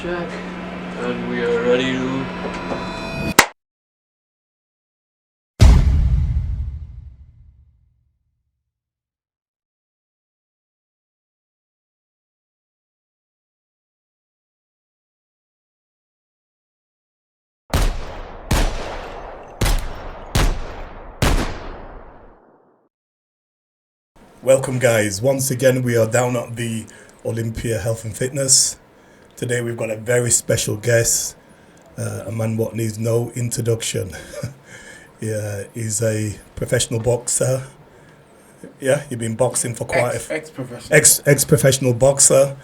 Jack, and we are ready to... Welcome guys, once again we are down at the Olympia Health and Fitness. Today we've got a very special guest, a man what needs no introduction. Yeah, he's a professional boxer. Yeah, you've been boxing for quite ex-professional boxer.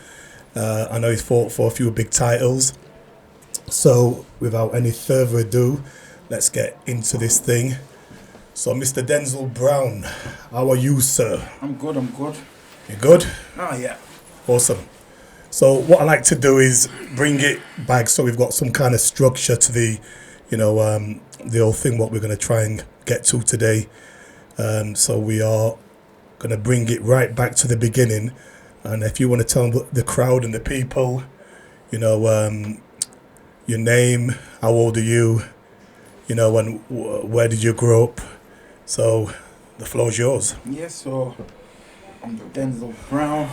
I know he's fought for a few big titles. So without any further ado, let's get into this thing. So, Mr. Denzil Browne, how are you, sir? I'm good. You good? Oh, yeah. Awesome. So, what I like to do is bring it back so we've got some kind of structure to the, the whole thing, what we're going to try and get to today. So, we are going to bring it right back to the beginning. And if you want to tell the crowd and the people, your name, how old are you, and where did you grow up? So, the floor's yours. Yeah, so I'm Denzil Browne,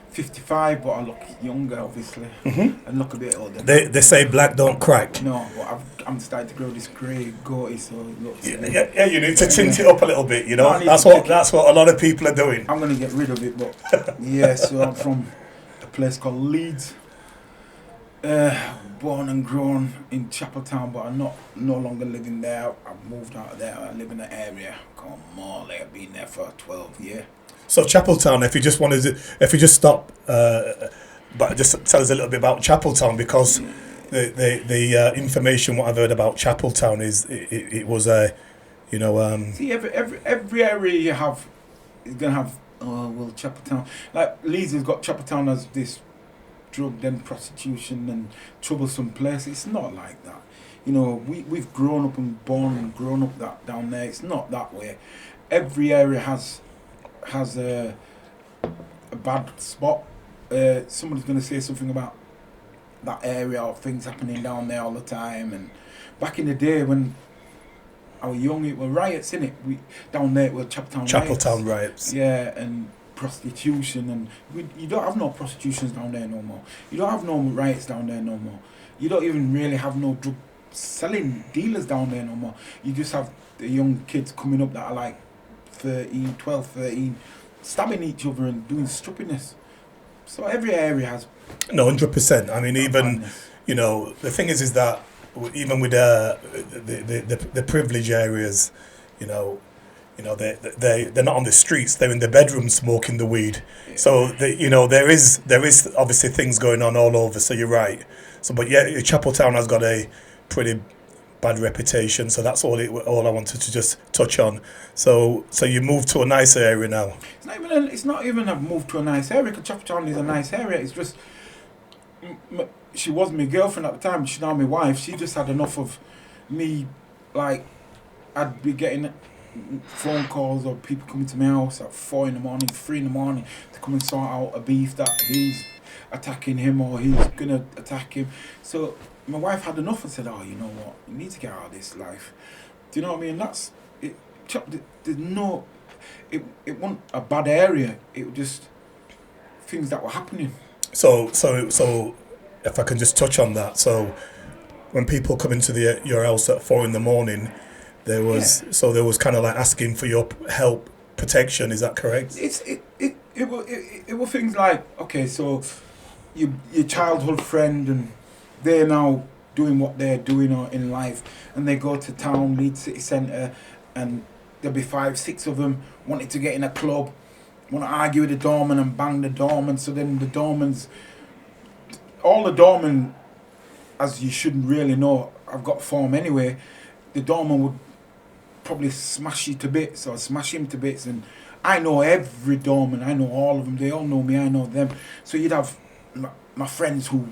55, but I look younger, obviously, and look a bit older. They say black don't crack. No, but I'm starting to grow this grey goatee, so it looks... Yeah, you need to tint it up a little bit, That's what a lot of people are doing. I'm going to get rid of it, but yeah, so I'm from a place called Leeds. Born and grown in Chapeltown, but I'm no longer living there. I've moved out of there. I live in an area called Morley. I've been there for 12 years. So Chapeltown, if you just stop, but just tell us a little bit about Chapeltown, because the information what I've heard about Chapeltown is it was a, See, every area you have is gonna have Chapeltown. Like Leeds has got Chapeltown as this drug then prostitution and troublesome place. It's not like that. We've grown up and born and grown up that down there. It's not that way. Every area has a bad spot. Somebody's going to say something about that area or things happening down there all the time. And back in the day when I was young, it were riots, innit? Down there it were Chapeltown riots. Yeah, and prostitution, and you don't have no prostitutions down there no more. You don't have no riots down there no more. You don't even really have no drug selling dealers down there no more. You just have the young kids coming up that are like 12, 13, stabbing each other and doing stupidness. So every area has... No, 100%. I mean, even, the thing is that even with the privileged areas, they're not on the streets. They're in the bedroom smoking the weed. Yeah. So there is obviously things going on all over. So you're right. So but yeah, Chapeltown has got a pretty bad reputation. So that's all I wanted to just touch on. So you moved to a nicer area now. It's not even a move to a nice area. Because Chapeltown is a nice area. It's just she was my girlfriend at the time. She's now my wife. She just had enough of me. Like I'd be getting phone calls or people coming to my house at 4 in the morning, 3 in the morning to come and sort out a beef that he's attacking him or he's gonna attack him. So my wife had enough and said, "Oh, you know what? You need to get out of this life." Do you know what I mean? That's it. There's no. It wasn't a bad area. It was just things that were happening. So if I can just touch on that. So when people come into your house at 4 in the morning. There was kind of like asking for your help, protection. Is that correct? It were things like, okay, so your childhood friend and they're now doing what they're doing in life, and they go to town, Leeds City Centre, and there'll be 5, 6 of them wanting to get in a club, want to argue with the doorman and bang the doorman. So then all the doormen, as you shouldn't really know, I've got form anyway. The doorman would probably smash you to bits or smash him to bits, and I know every doorman, I know all of them, they all know me, I know them. So you'd have my friends who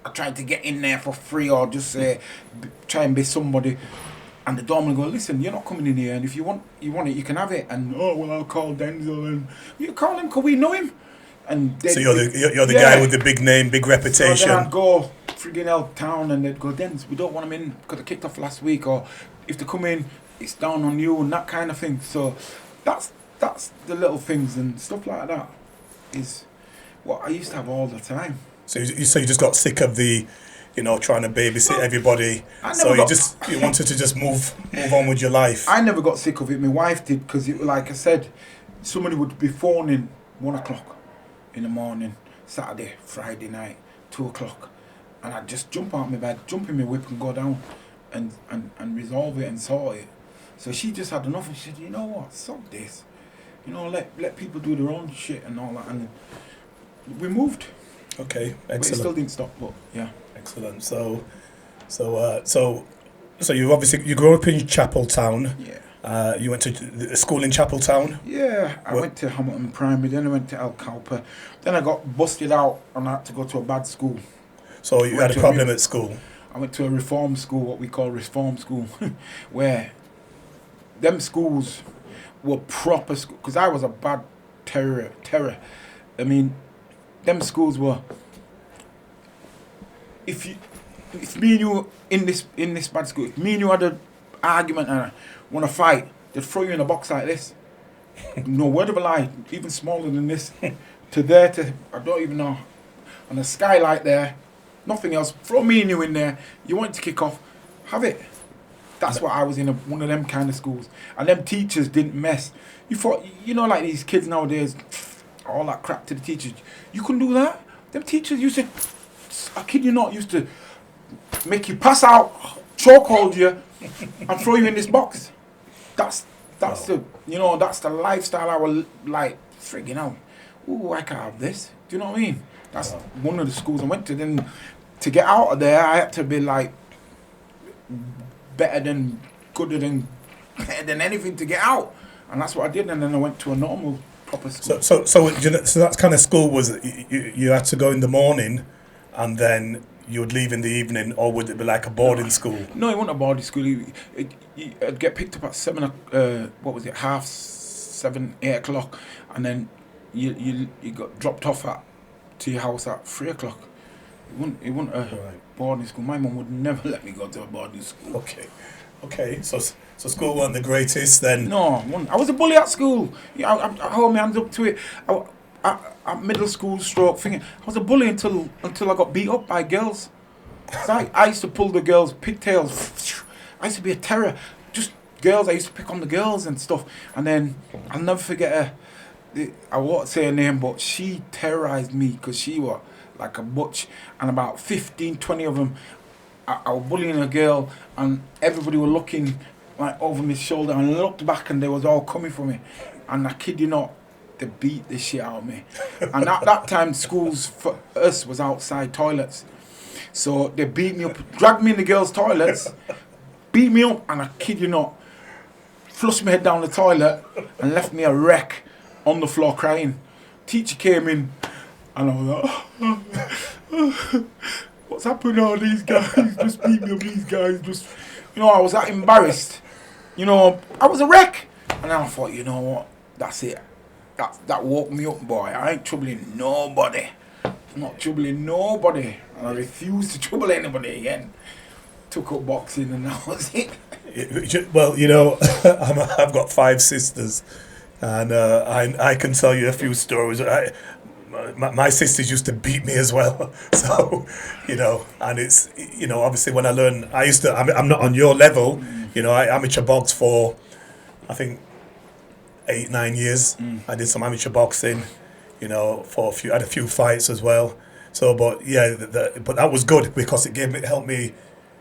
are trying to get in there for free or just try and be somebody, and the doorman go, "Listen, you're not coming in here, and if you want it, you can have it." And I'll call Denzil, and you call him because we know him. And So you're the guy with the big name, big reputation. So then I'd go friggin' hell town and they'd go, Denz, we don't want them in because they kicked off last week, or if they come in, it's down on you and that kind of thing. So that's the little things and stuff like that is what I used to have all the time. So you just got sick of the, trying to babysit everybody. So you wanted to just move on with your life. I never got sick of it. My wife did, because like I said, somebody would be phoning 1 o'clock in the morning, Saturday, Friday night, 2 o'clock, and I'd just jump out of my bed, jump in my whip and go down and resolve it and sort it. So she just had enough and she said, you know what, stop this. Let people do their own shit and all that, and we moved. Okay, excellent. But it still didn't stop, but yeah. Excellent. So you grew up in Chapeltown. Yeah. You went to school in Chapeltown. Yeah, I went to Hamilton Primary, then I went to El Cowper, then I got busted out and I had to go to a bad school. So you had a problem at school. I went to a reform school, what we call reform school, where them schools were proper school, because I was a bad terror. I mean, them schools were, if me and you in this bad school, if me and you had an argument and want to fight, they'd throw you in a box like this. No word of a lie, even smaller than this, I don't even know, and a skylight there, nothing else. Throw me and you in there. You want to kick off, have it. That's what I was in, one of them kind of schools. And them teachers didn't mess. You thought, like these kids nowadays, all that crap to the teachers. You couldn't do that. Them teachers used to, I kid you not, used to make you pass out, chokehold you, and throw you in this box. That's the lifestyle I was like, friggin' hell. Ooh, I can't have this. Do you know what I mean? That's one of the schools I went to. Then to get out of there, I had to be like better than anything to get out, and that's what I did. And then I went to a normal proper school. So that kind of school was you had to go in the morning, and then you would leave in the evening, or would it be like a boarding school? No, it wasn't a boarding school. I'd get picked up at 7, 8 o'clock, and then you got dropped off to your house at 3 o'clock. It wasn't a boarding school. My mum would never let me go to a boarding school. Okay. So school wasn't the greatest then? No, I was a bully at school. I hold my hands up to it. At middle school stroke thing, I was a bully until I got beat up by girls. I used to pull the girls' pigtails. I used to be a terror. Just girls, I used to pick on the girls and stuff. And then I'll never forget her. I won't say her name, but she terrorised me because she was like a butch, and about 15, 20 of them, I was bullying a girl, and everybody were looking like over my shoulder, and I looked back and they was all coming for me, and I kid you not, they beat the shit out of me. And at that time, schools for us was outside toilets, so they beat me up, dragged me in the girls' toilets, beat me up, and I kid you not, flushed my head down the toilet and left me a wreck on the floor crying. Teacher came in, and I was like, what's happened now? These guys just beat me up. These guys just, I was that embarrassed. I was a wreck. And then I thought, you know what? That's it. That woke me up, boy. I ain't troubling nobody. I'm not troubling nobody. And I refused to trouble anybody again. Took up boxing, and that was it. Well, I've got 5 sisters, and I can tell you a few stories. My sisters used to beat me as well, so and it's obviously when I learned, I'm not on your level, I amateur boxed for I think 8-9 years. I did some amateur boxing, for had a few fights as well. So, but yeah, but that was good because it helped me,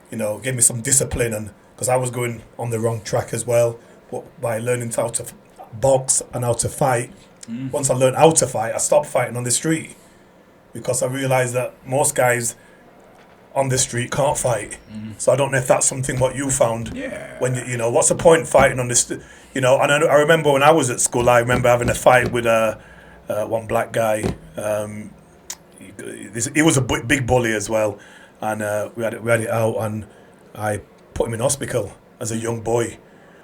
gave me some discipline, and because I was going on the wrong track as well, by learning how to box and how to fight. Once I learned how to fight, I stopped fighting on the street because I realised that most guys on the street can't fight. So I don't know if that's something what you found. Yeah. When what's the point fighting on the street? And I remember when I was at school, I remember having a fight with one black guy. He was a big bully as well, and we had it out, and I put him in hospital as a young boy,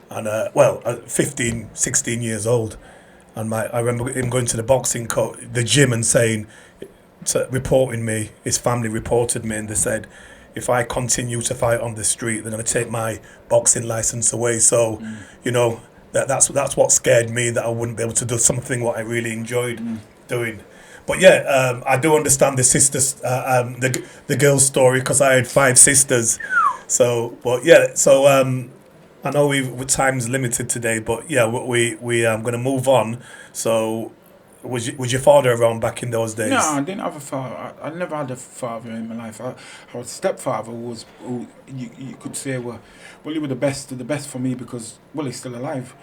and 15, 16 years old. And I remember him going to the gym and saying, reporting me, his family reported me, and they said, if I continue to fight on the street, they're going to take my boxing license away. So, you know, that's what scared me, that I wouldn't be able to do something what I really enjoyed doing. But yeah, I do understand the sisters, the girl's story, because I had 5 sisters. So, but yeah, so I know time's limited today, but yeah, we going to move on. So, was your father around back in those days? No, I didn't have a father. I never had a father in my life. Our stepfather was, who you could say, well, he was the best of the best for me, because, well, he's still alive.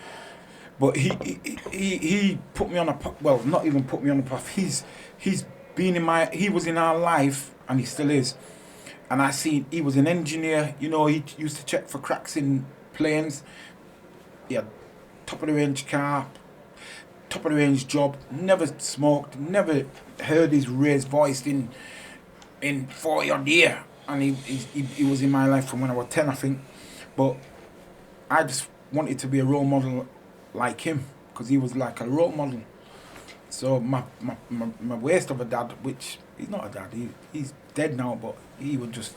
But he put me on a path. Well, not even put me on a path. He was in our life, and he still is. And I seen he was an engineer. You know, he used to check for cracks in planes. He had top of the range car, top of the range job. Never smoked. Never heard his raised voice in 40 odd years. And he was in my life from when I was 10, I think. But I just wanted to be a role model like him, because he was like a role model. So my waste of a dad, which he's not a dad, he's dead now, but he was just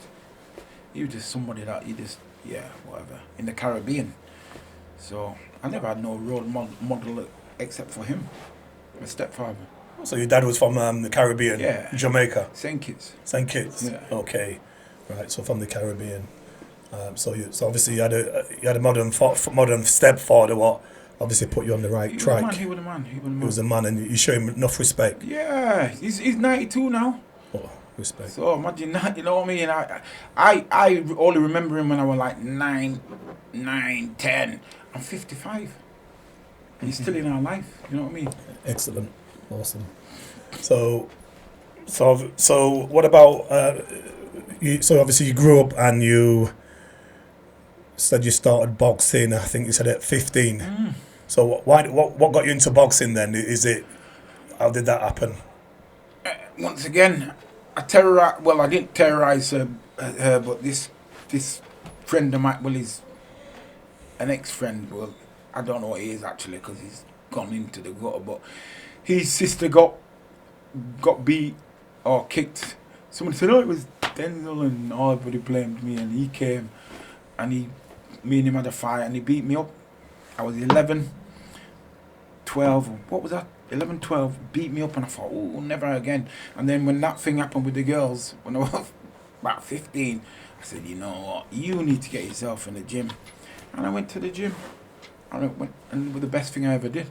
somebody that whatever, in the Caribbean. So I never had no role model except for him, my stepfather. So your dad was from the Caribbean, yeah, Jamaica. St. Kitts. St. Kitts. Yeah. Okay, right. So from the Caribbean. So obviously you had a modern stepfather. What obviously put you on the right track. He was a man. He was a man, and you show him enough respect. Yeah, he's 92 now. Oh, respect. So imagine that, you know what I mean? I only remember him when I was like 9, 10. I'm 55. He's still in our life, you know what I mean? Excellent, awesome. So what about you? So obviously you grew up and you said you started boxing. I think you said at 15. So what got you into boxing then? How did that happen? Once again, I didn't terrorize her, but this friend of mine, well, he's an ex-friend. Well, I don't know what he is actually, because he's gone into the gutter. But his sister got beat or kicked. Someone said, "Oh, it was Denzil," and everybody blamed me. And he came, and me and him had a fight, and he beat me up. I was 11, 12. What was that? 11, 12, beat me up, and I thought, oh, never again. And then when that thing happened with the girls, when I was about 15, I said, you know what, you need to get yourself in the gym. And I went to the gym, and it was the best thing I ever did.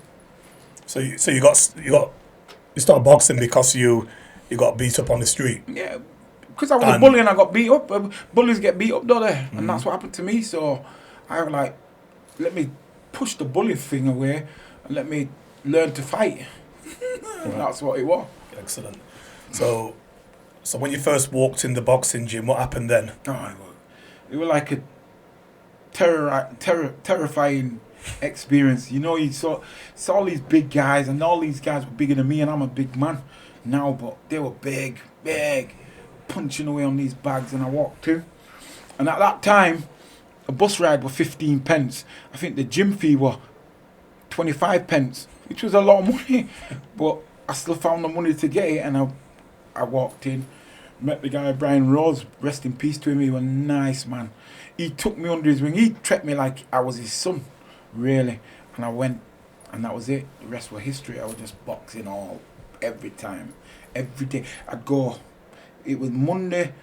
So you started boxing because you got beat up on the street. Yeah, because I was a bully and I got beat up. Bullies get beat up, don't they? And that's what happened to me. So I was like, let me push the bully thing away and let me learn to fight. That's what it was. Excellent. So when you first walked in the boxing gym, what happened then? Oh, it was like a terrifying experience. You know, you saw all these big guys, and all these guys were bigger than me, and I'm a big man now, but they were big, punching away on these bags, and I walked in. And at that time, a bus ride was 15 pence. I think the gym fee was 25 pence, which was a lot of money, but I still found the money to get it, and I walked in, met the guy, Brian Rose, rest in peace to him. He was a nice man. He took me under his wing. He treated me like I was his son, really. And I went, and that was it. The rest was history. I was just boxing every time, every day. I'd go, it was Monday,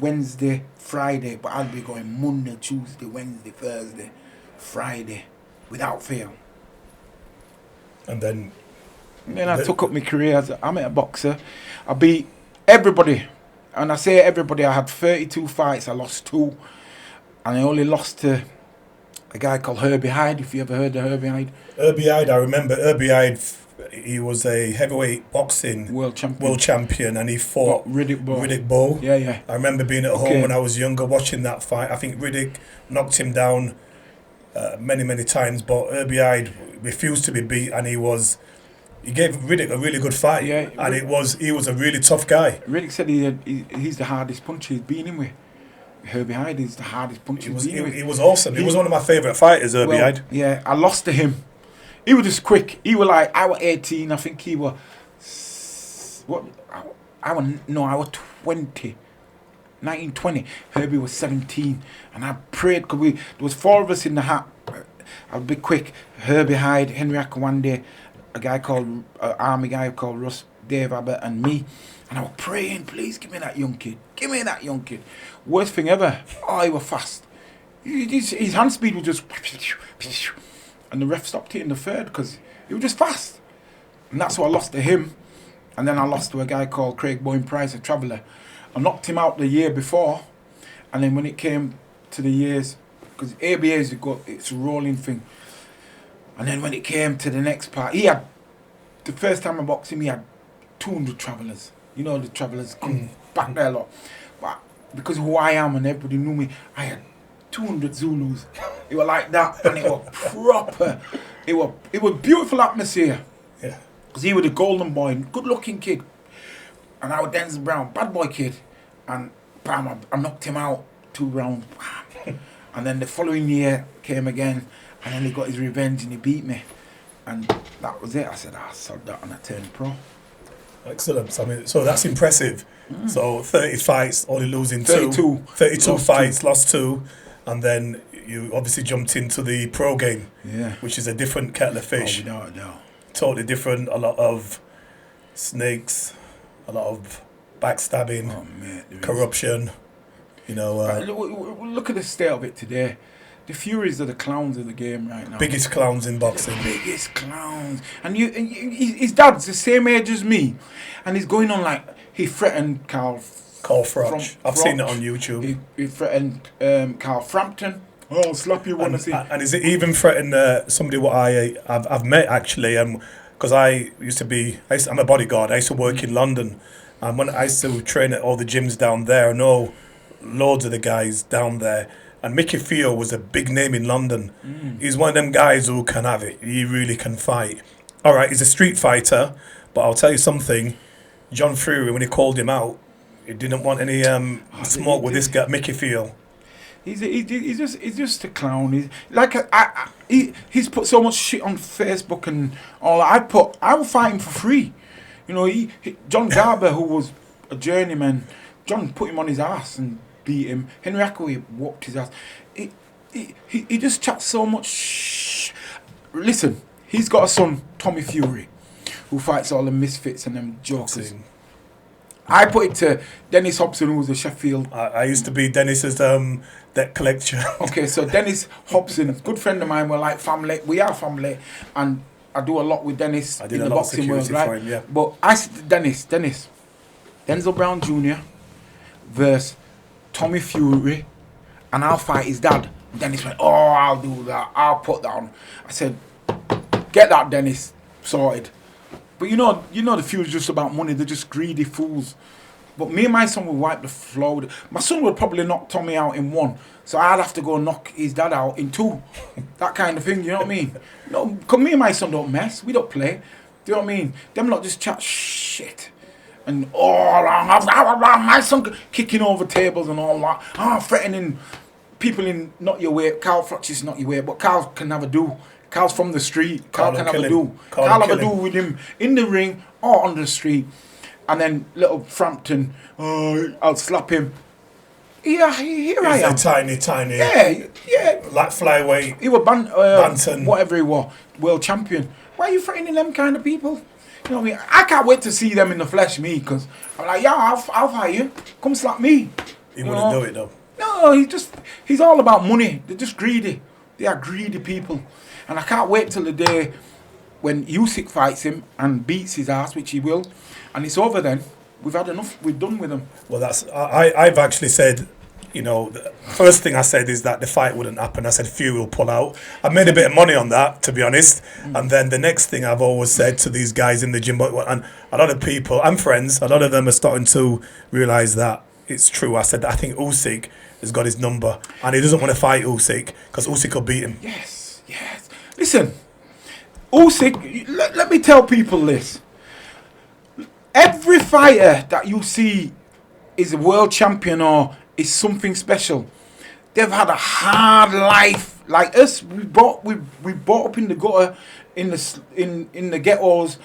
Wednesday, Friday, but I'd be going Monday, Tuesday, Wednesday, Thursday, Friday, without fail. And then I took up my career as I'm a boxer. I beat everybody. And I say everybody, I had 32 fights, I lost 2. And I only lost to a guy called Herbie Hyde, if you ever heard of Herbie Hyde. Herbie Hyde, I remember Herbie Hyde, he was a heavyweight boxing world champion, and he fought Riddick Bowe. Yeah. I remember being at home when I was younger watching that fight. I think Riddick knocked him down many times, but Herbie Hyde refused to be beat, and he gave Riddick a really good fight. Yeah, and he was a really tough guy. Riddick said he's the hardest puncher he's been in with. Herbie Hyde is the hardest puncher he's been in with. He was awesome. He was one of my favourite fighters, Herbie Hyde. Yeah, I lost to him he was just quick. He was like, I was 18, I think he was, what, I was 20. 1920. Herbie was 17, and I prayed because there was 4 of us in the hat. I'll be quick. Herbie Hyde, Henry Akawande, a guy called army guy called Russ, Dave Abbott, and me. And I was praying, please give me that young kid. Give me that young kid. Worst thing ever. Oh, he was fast. His hand speed was just, and the ref stopped it in the third because he was just fast. And that's what I lost to him. And then I lost to a guy called Craig Boyne Price, a traveller. I knocked him out the year before, and then when it came to the years, because ABA's it's a rolling thing, and then when it came to the next part, he had, the first time I boxed him, he had 200 travellers. You know, the travellers come back there a lot. But because of who I am and everybody knew me, I had 200 Zulus. It was like that, and it was proper. It was beautiful atmosphere. Yeah. Because he was a golden boy, good looking kid. And I was Denzil Browne, bad boy kid. And bam, I knocked him out 2 rounds. Bam. And then the following year came again. And then he got his revenge and he beat me. And that was it. I said, I sold that and I turned pro. Excellent. I mean, so that's impressive. So 30 fights, only losing 32. 32 Lost fights, 2. lost 2. And then you obviously jumped into the pro game, Yeah. which is a different kettle of fish. Oh, without a doubt. Totally different. A lot of snakes, a lot of backstabbing, Oh, mate, corruption. You know, look at the state of it today. The Furies are the clowns of the game right now. biggest clowns in boxing. Biggest clowns. And his dad's the same age as me, and he's going on like he threatened Carl Crouch. I've seen it on YouTube. He threatened Carl Frampton. Oh, I'll slap you when I see. And is it even threatened somebody what I've met actually? Because I'm a bodyguard. I used to work in London, and when I used to train at all the gyms down there, I know loads of the guys down there. And Mickey Theo was a big name in London. He's one of them guys who can have it. He really can fight. All right, he's a street fighter, but I'll tell you something. John Fury, when he called him out, he didn't want any smoke with this guy, Mickey Theo. He's just a clown. He's put so much shit on Facebook and all. I would fight him for free. You know, John Garber, who was a journeyman, John put him on his ass and beat him. Henry Akaway whooped his ass. He just chats so much shh. Listen, he's got a son, Tommy Fury, who fights all the misfits and them jokers. I put it to Dennis Hobson, who was a Sheffield. I used to be Dennis's debt collector. Okay, so Dennis Hobson, good friend of mine. We're like family. We are family, and I do a lot with Dennis in the boxing world, right? For him, yeah. But I said, Dennis, Denzil Browne Jr. versus Tommy Fury, and I'll fight his dad. Dennis went, oh, I'll do that. I'll put that on. I said, get that, Dennis, sorted. But you know the feud's just about money. They're just greedy fools. But me and my son would wipe the floor with it. My son would probably knock Tommy out in 1. So I'd have to go knock his dad out in 2. That kind of thing, you know what I mean? No, because me and my son don't mess. We don't play. Do you know what I mean? Them lot just chat shit. And my son kicking over tables and all that. Threatening people in not your way. Carl Crouch is not your way, but Carl can have a do. Carl's from the street. Carl can have a do. Carl have a do with him in the ring or on the street. And then little Frampton, I'll slap him. Yeah, here I am. He's a tiny. Yeah. Like flyweight. He was Bantam. whatever he was, world champion. Why are you threatening them kind of people? You know what I mean? I can't wait to see them in the flesh, me, because I'm like, yeah, I'll fight you. Come slap me. He wouldn't do it though. No, he's all about money. They're just greedy. They are greedy people. And I can't wait till the day when Usyk fights him and beats his ass, which he will, and it's over then. We've had enough. We're done with him. Well, I've actually said, you know, the first thing I said is that the fight wouldn't happen. I said Fury will pull out. I made a bit of money on that, to be honest. And then the next thing I've always said to these guys in the gym, and a lot of people, and friends, a lot of them are starting to realise that it's true. I said that I think Usyk has got his number, and he doesn't want to fight Usyk because Usyk will beat him. Yes. Listen, Usyk, let me tell people this. Every fighter that you see is a world champion or is something special. They've had a hard life. Like us, we brought up in the gutter in the ghettos.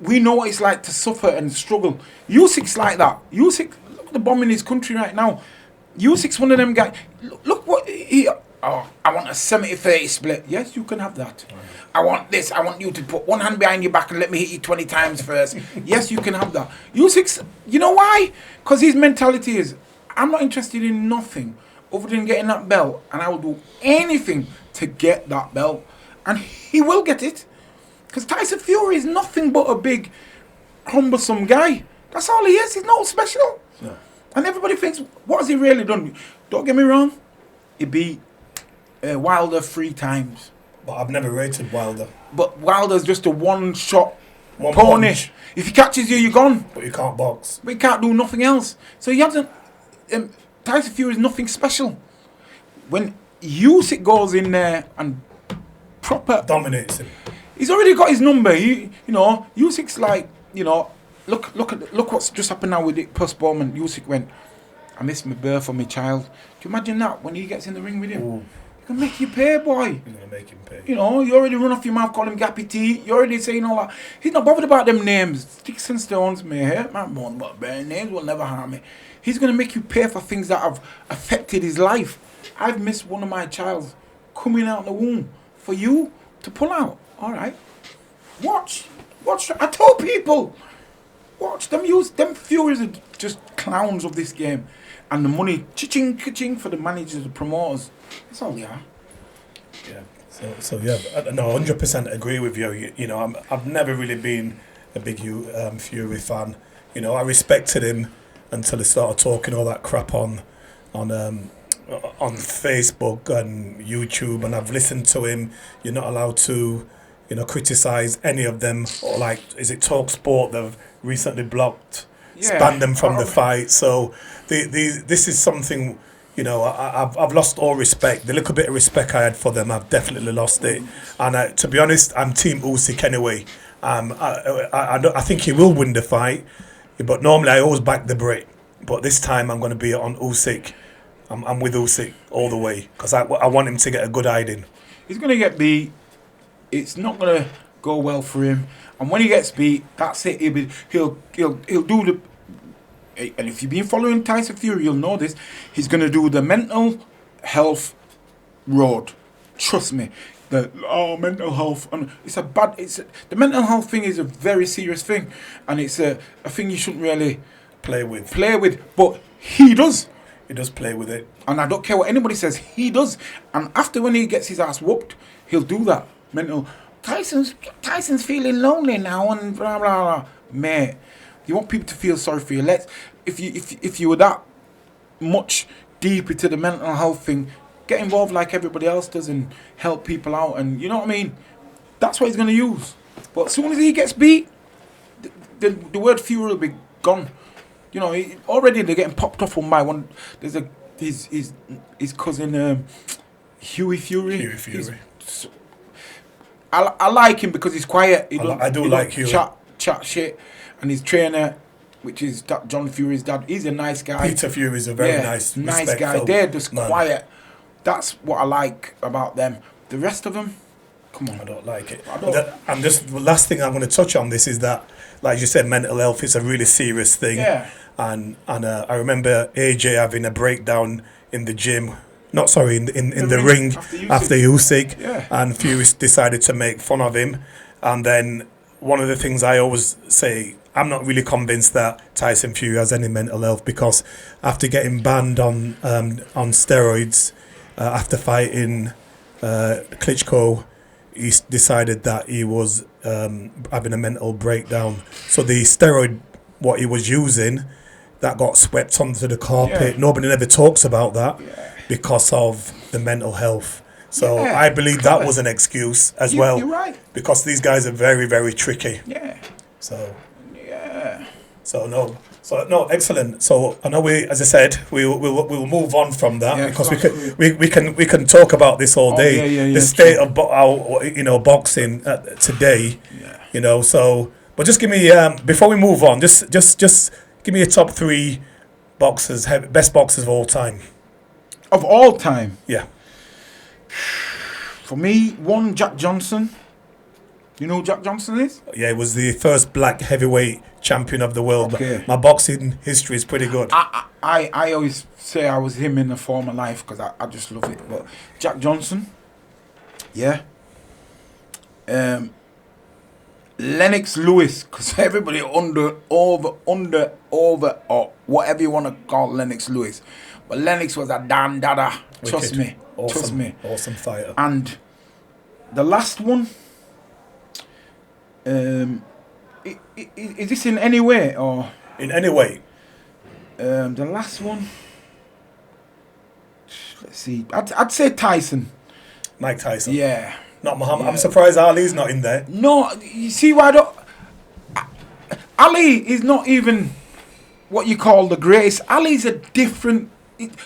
We know what it's like to suffer and struggle. Usyk's like that. Usyk, look at the bomb in his country right now. Usyk's one of them guys. Look what he. Oh, I want a 70-30 split. Yes, you can have that. I want this. I want you to put one hand behind your back and let me hit you 20 times first. Yes, you can have that. Usyk's, you know why? Because his mentality is, I'm not interested in nothing other than getting that belt, and I will do anything to get that belt. And he will get it. Because Tyson Fury is nothing but a big, cumbersome guy. That's all he is. He's not special. No. And everybody thinks, what has he really done? Don't get me wrong. He beat Wilder 3 times. But I've never rated Wilder. But Wilder's just a one-shot One pony. punch. If he catches you, you're gone. But you can't box. But he can't do nothing else. So he hasn't... Tyson Fury is nothing special. When Usyk goes in there and proper... Dominates him. He's already got his number. Usyk's like, look what's just happened now with it postponement. Usyk went, I missed my birth for my child. Do you imagine that when he gets in the ring with him? Ooh. He can make you pay, boy. You're going to make him pay. You already run off your mouth, call him Gappy T. You already saying all that. He's not bothered about them names. Sticks and stones may hurt my bone, but bare names will never harm me. He's going to make you pay for things that have affected his life. I've missed one of my child's coming out the womb for you to pull out. All right. Watch. I told people. Watch them Furies are just clowns of this game. And the money, cha-ching, ka-ching for the managers, the promoters. That's all they are. Yeah. So yeah, no, 100% agree with you. I've never really been a big Fury fan. I respected him until he started talking all that crap on Facebook and YouTube, and I've listened to him. You're not allowed to, criticize any of them, or like, is it Talk Sport? They've recently banned them from the fight. So this is something. I've lost all respect. The little bit of respect I had for them, I've definitely lost it. And to be honest, I'm Team Usyk anyway. I think he will win the fight, but normally I always back the Brit. But this time I'm going to be on Usyk. I'm with Usyk all the way because I want him to get a good hiding. He's going to get beat. It's not going to go well for him. And when he gets beat, that's it. He'll do the... And if you've been following Tyson Fury, you'll know this. He's going to do the mental health road. Trust me. Mental health. And the mental health thing is a very serious thing. And it's a thing you shouldn't really play with. But he does. He does play with it. And I don't care what anybody says. He does. And after when he gets his ass whooped, he'll do that. Mental. Tyson's feeling lonely now and blah, blah, blah. Mate. You want people to feel sorry for you. If you were that much deep into the mental health thing, get involved like everybody else does and help people out. And you know what I mean? That's what he's going to use. But as soon as he gets beat, the word Fury will be gone. Already they're getting popped off one by one. There's his cousin Huey Fury. I like him because he's quiet. I do like Huey. Chat shit. And his trainer, which is John Fury's dad, he's a nice guy. Peter Fury's a very nice guy. They're just quiet. That's what I like about them. The rest of them, come on. I don't like it. And just the last thing I'm going to touch on this is that, like you said, mental health is a really serious thing. Yeah. And I remember AJ having a breakdown in the gym. In the ring after Usyk. Yeah. And Fury decided to make fun of him. And then one of the things I always say, I'm not really convinced that Tyson Fury has any mental health, because after getting banned on steroids after fighting Klitschko, he decided that he was having a mental breakdown. So the steroid, what he was using, that got swept onto the carpet. Yeah. Nobody ever talks about that because of the mental health. So I believe that was an excuse as well. You're right. Because these guys are very, very tricky. Yeah. So no, excellent. So I know as I said, we'll move on from that, because we can talk about this all day. The state of boxing today. Yeah. So but just give me before we move on, just give me your top 3 boxers, best boxers of all time. Of all time. Yeah. For me, 1, Jack Johnson. You know who Jack Johnson is? Yeah, he was the first black heavyweight champion of the world. Okay. My boxing history is pretty good. I always say I was him in a former life because I just love it. But Jack Johnson, yeah. Lennox Lewis, because everybody over, or whatever you want to call Lennox Lewis. But Lennox was a damn dada. Trust me. Awesome, Trust me. Awesome fighter. And the last one, is this in any way or? In any way? The last one, let's see. I'd say Tyson. Mike Tyson. Yeah. Not Muhammad. Yeah. I'm surprised Ali's not in there. No, you see why Ali is not even what you call the greatest. Ali's a different.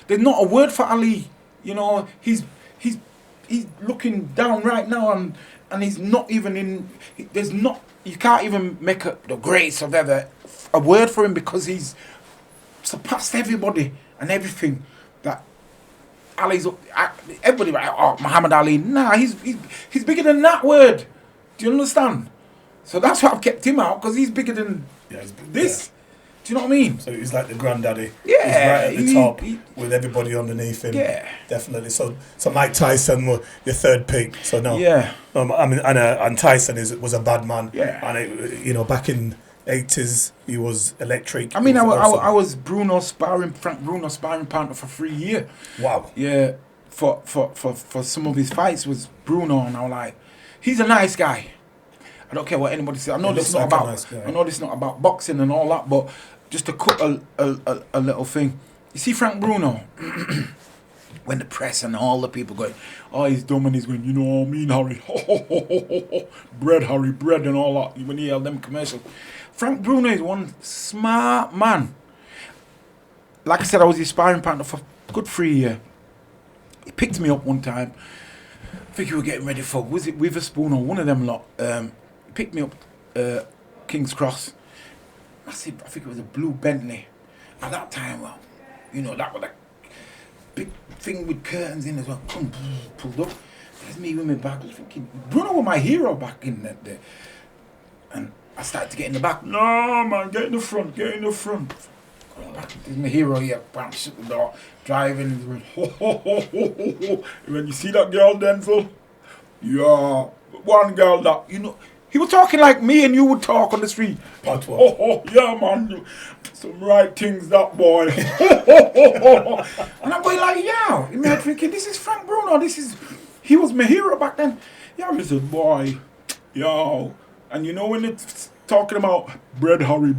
There's not a word for Ali. You know, he's looking down right now, and he's not even in. There's not. You can't even make the greatest of ever a word for him because he's surpassed everybody and everything that Ali's. Everybody like, oh, Muhammad Ali. Nah, he's bigger than that word. Do you understand? So that's why I've kept him out, because he's bigger than this. Yeah. Do you know what I mean? So he's like the granddaddy. Yeah. He's right at the top with everybody underneath him. Yeah. Definitely. So Mike Tyson was your third pick. So no. Yeah. I mean, and Tyson was a bad man. Yeah. And back in 80s, he was electric. I mean, I was Frank Bruno sparring partner for 3 years. Wow. Yeah. For some of his fights was Bruno, and I was like, he's a nice guy. I don't care what anybody says. I know this is not about. I know this is not about boxing and all that, but just to cut a little thing. You see Frank Bruno, when the press and all the people going, oh, he's dumb, and he's going, you know what I mean, Harry, bread, Harry, bread, and all that. When he held them commercials, Frank Bruno is one smart man. Like I said, I was his sparring partner for a good 3 years. He picked me up one time. I think we were getting ready for, was it Witherspoon or one of them lot? He picked me up, King's Cross. I think it was a blue Bentley. At that time, well, you know, that was a big thing with curtains in as well. Pulled up. There's me with my bag. I was thinking, Bruno was my hero back in that day. And I started to get in the back. No, man, get in the front. Going back. There's my hero here. Bam, shut the door. Driving. He went, ho, ho, ho, ho, ho, ho. When you see that girl, Denzil? Yeah. One girl that, you know, he was talking like me and you would talk on the street. Oh, yeah, man. Some right things, that boy. And I'm going like, yeah. In my head thinking, this is Frank Bruno. He was my hero back then. Yeah, he said, boy, yo. And you know when it's talking about bread Harry,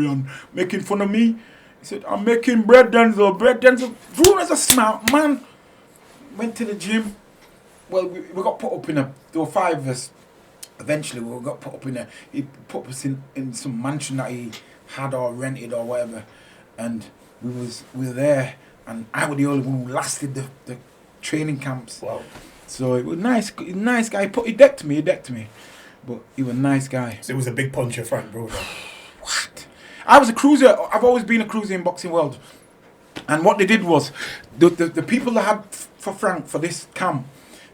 and making fun of me, he said, I'm making bread Denzil. Bruno's a smart man. Went to the gym. Well, we got put up there were 5 of us. Eventually, we got put up he put us in some mansion that he had or rented or whatever. And we were there, and I was the only one who lasted the training camps. Wow. So it was nice guy. He decked me. But he was a nice guy. So it was a big puncher, Frank Bruno. What? I was a cruiser. I've always been a cruiser in boxing world. And what they did was, the people that had for Frank, for this camp,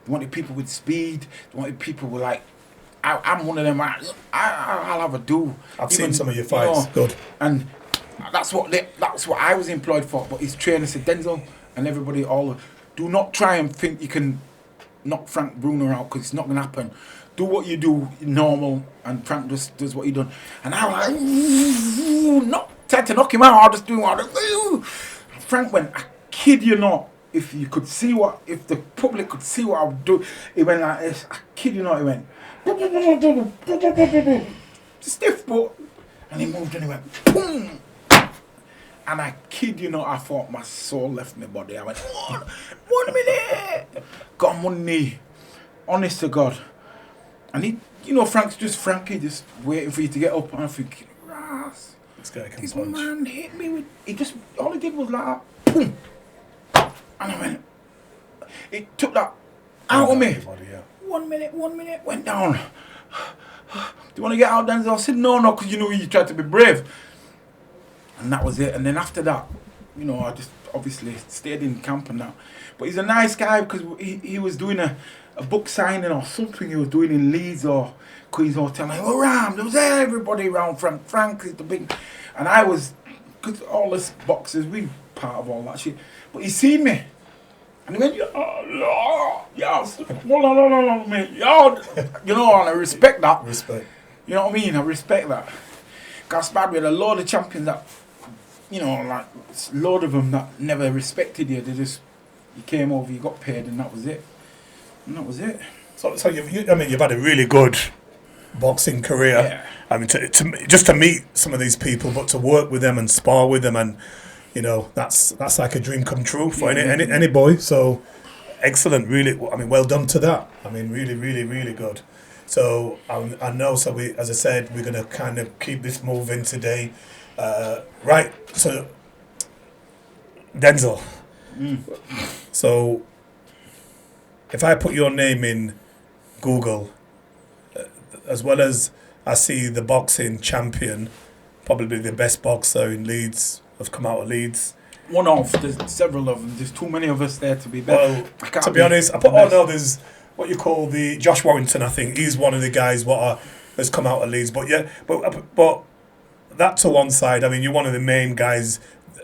they wanted people with speed. They wanted people with like, I'm one of them. I'll have a do. I've seen some of your fights. Good. And that's what I was employed for. But his trainer said, Denzil and everybody, do not try and think you can knock Frank Bruno out, because it's not going to happen. Do what you do normal, and Frank just does what he done. And I was like, not trying to knock him out, I'll just do what I do. Frank went, I kid you not, if the public could see what I would do, he went like this, I kid you not, he went, stiff but, and he moved and he went, boom. And I kid you not, I thought my soul left my body. I went, 1 minute. Got on one knee. Honest to God. And he, Frank's just Frankie, just waiting for you to get up. And I'm thinking, Ras, this man hit me with, all he did was like, boom. And I went, it took that out of me. 1 minute, went down. Do you want to get out, Denzil? I said, no, because you tried to be brave. And that was it. And then after that, I just obviously stayed in camp and that. But he's a nice guy because he was doing a book signing or something he was doing in Leeds or Queen's Hotel. Like, oh, Ram, there was everybody around. Frank is the big... And I was... Because all us boxers, we part of all that shit. But he seen me. And he went, no, mate. And I respect that. Respect. You know what I mean? I respect that. Because I with a load of champions that, like, a load of them that never respected you. They just, you came over, you got paid, and that was it. So you've had a really good boxing career. Yeah. I mean, just to meet some of these people, but to work with them and spar with them, and that's like a dream come true for any boy. So excellent, really. I mean, well done to that. I mean, really, really, really good. So I know. So as I said, we're gonna kind of keep this moving today, right? So Denzil. So if I put your name in Google, as well as I see the boxing champion, probably the best boxer in Leeds, have come out of Leeds. There's several of them. There's too many of us there to be better. Well, to be honest, there's what you call the Josh Warrington. I think he's one of the guys has come out of Leeds. But yeah, but that to one side. I mean, you're one of the main guys.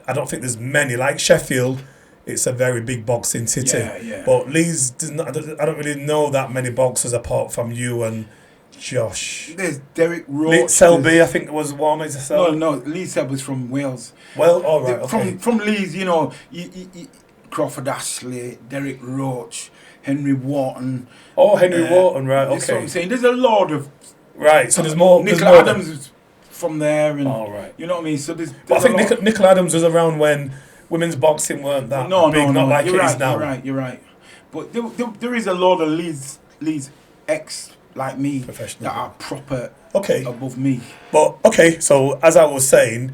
I don't think there's many like Sheffield. It's a very big boxing city. Yeah. But Leeds, I don't really know that many boxers apart from you and Josh. There's Derek Roach. Lee Selby, I think was one. Is it Selby? No, Lee Selby's from Wales. Well, all right, okay. From Leeds, Crawford Ashley, Derek Roach, Henry Wharton. Oh, Henry Wharton, right, okay. That's what I'm saying. There's a lot of... Right, so there's more... Nicola Adams is from there. And, right. You know what I mean? So there's but I think Nicola Adams was around when women's boxing weren't that big, not like it is now. You're right. But there is a lot of Leeds ex like me that are proper above me. But so as I was saying,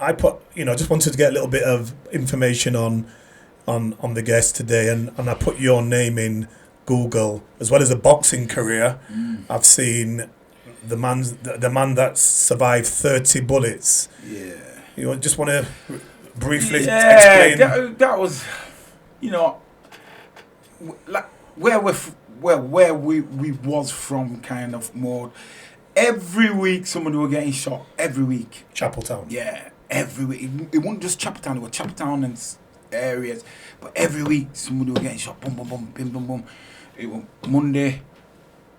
I just wanted to get a little bit of information on the guest today, and I put your name in Google as well as a boxing career. I've seen the man that survived 30 bullets. Yeah. You just want to briefly explain? That was, like where we was from, kind of more. Every week somebody were getting shot. Every week. Chapeltown. Yeah, every week. It wasn't just Chapeltown. It was Chapeltown and areas, but every week somebody were getting shot. Boom, boom, boom, bim, boom, boom. It was Monday,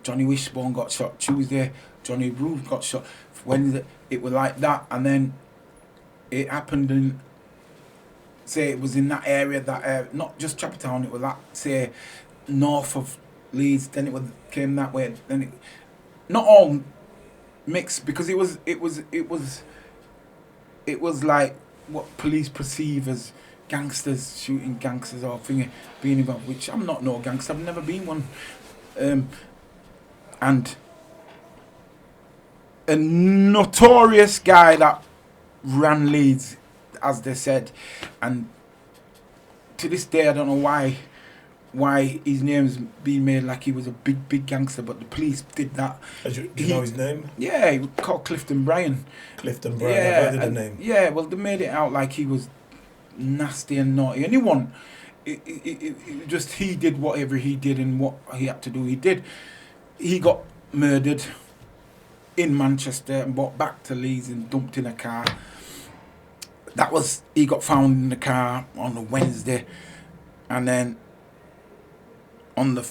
Johnny Wishbone got shot. Tuesday, Johnny Browne got shot. Wednesday, it was like that, and then it happened in. Say it was in that area, not just Chapeltown. It was like, say, north of Leeds. Then it came that way. Then not all mixed, because it was like what police perceive as gangsters shooting gangsters or being involved. Which I'm not no gangster. I've never been one. And a notorious guy that ran Leeds, as they said, and to this day I don't know why his name's being made like he was a big gangster, but the police did that. Do you know his name? Yeah, he was called Clifton Bryan. Clifton Bryan, yeah, I've heard the name. Yeah, well, they made it out like he was nasty and naughty. Anyone, it just he did whatever he did and what he had to do, he did. He got murdered in Manchester and brought back to Leeds and dumped in a car. He got found in the car on a Wednesday, and then on the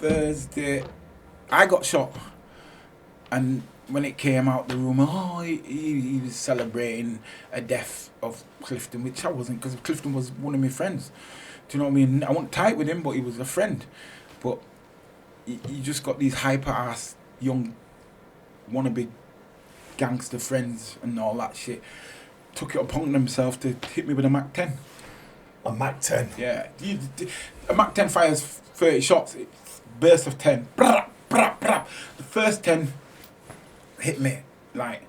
Thursday I got shot. And when it came out the room, he was celebrating a death of Clifton, which I wasn't, because Clifton was one of my friends. Do you know what I mean? I wasn't tight with him, but he was a friend. But you just got these hyper ass young wannabe gangster friends and all that shit. Took it upon themselves to hit me with a Mac 10. A Mac 10? Yeah. A Mac 10 fires 30 shots. It's burst of 10. Brah, brah, brah. The first 10 hit me. Like,